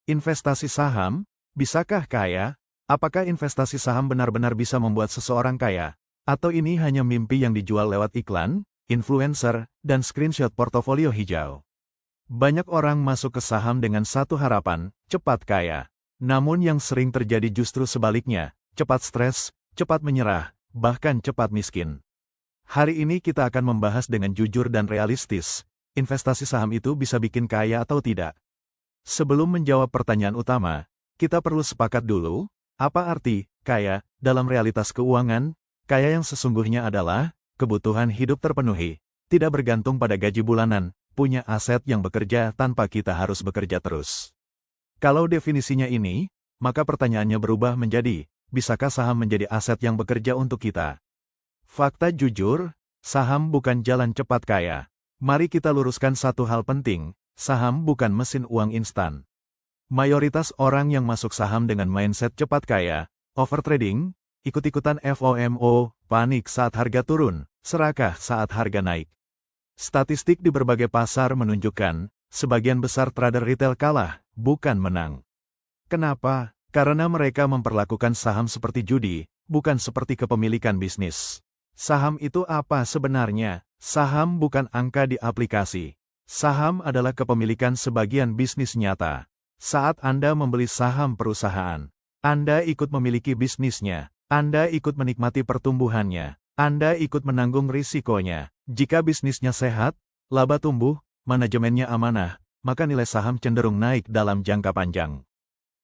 Investasi saham, bisakah kaya? Apakah investasi saham benar-benar bisa membuat seseorang kaya? Atau ini hanya mimpi yang dijual lewat iklan, influencer, dan screenshot portofolio hijau? Banyak orang masuk ke saham dengan satu harapan, cepat kaya. Namun yang sering terjadi justru sebaliknya, cepat stres, cepat menyerah, bahkan cepat miskin. Hari ini kita akan membahas dengan jujur dan realistis, investasi saham itu bisa bikin kaya atau tidak. Sebelum menjawab pertanyaan utama, kita perlu sepakat dulu, apa arti kaya dalam realitas keuangan? Kaya yang sesungguhnya adalah kebutuhan hidup terpenuhi, tidak bergantung pada gaji bulanan, punya aset yang bekerja tanpa kita harus bekerja terus. Kalau definisinya ini, maka pertanyaannya berubah menjadi, bisakah saham menjadi aset yang bekerja untuk kita? Fakta jujur, saham bukan jalan cepat kaya. Mari kita luruskan satu hal penting. Saham bukan mesin uang instan. Mayoritas orang yang masuk saham dengan mindset cepat kaya, overtrading, ikut-ikutan FOMO, panik saat harga turun, serakah saat harga naik. Statistik di berbagai pasar menunjukkan, sebagian besar trader retail kalah, bukan menang. Kenapa? Karena mereka memperlakukan saham seperti judi, bukan seperti kepemilikan bisnis. Saham itu apa sebenarnya? Saham bukan angka di aplikasi. Saham adalah kepemilikan sebagian bisnis nyata. Saat Anda membeli saham perusahaan, Anda ikut memiliki bisnisnya, Anda ikut menikmati pertumbuhannya, Anda ikut menanggung risikonya. Jika bisnisnya sehat, laba tumbuh, manajemennya amanah, maka nilai saham cenderung naik dalam jangka panjang.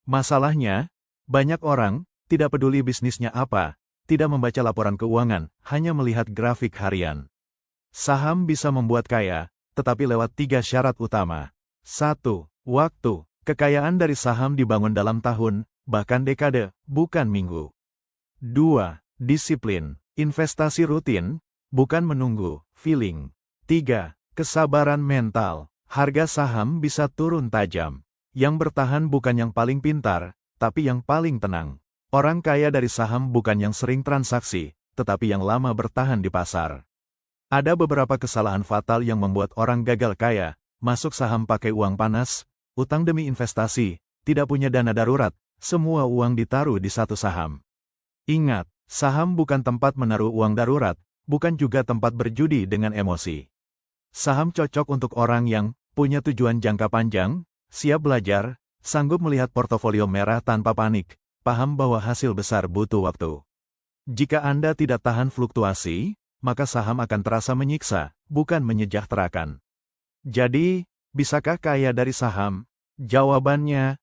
Masalahnya, banyak orang tidak peduli bisnisnya apa, tidak membaca laporan keuangan, hanya melihat grafik harian. Saham bisa membuat kaya, tetapi lewat 3 syarat utama. 1. Waktu. Kekayaan dari saham dibangun dalam tahun, bahkan dekade, bukan minggu. 2. Disiplin. Investasi rutin, bukan menunggu, feeling. 3. Kesabaran mental. Harga saham bisa turun tajam. Yang bertahan bukan yang paling pintar, tapi yang paling tenang. Orang kaya dari saham bukan yang sering transaksi, tetapi yang lama bertahan di pasar. Ada beberapa kesalahan fatal yang membuat orang gagal kaya, masuk saham pakai uang panas, utang demi investasi, tidak punya dana darurat, semua uang ditaruh di satu saham. Ingat, saham bukan tempat menaruh uang darurat, bukan juga tempat berjudi dengan emosi. Saham cocok untuk orang yang punya tujuan jangka panjang, siap belajar, sanggup melihat portofolio merah tanpa panik, paham bahwa hasil besar butuh waktu. Jika Anda tidak tahan fluktuasi, maka saham akan terasa menyiksa, bukan menyejahterakan. Jadi, bisakah kaya dari saham? Jawabannya,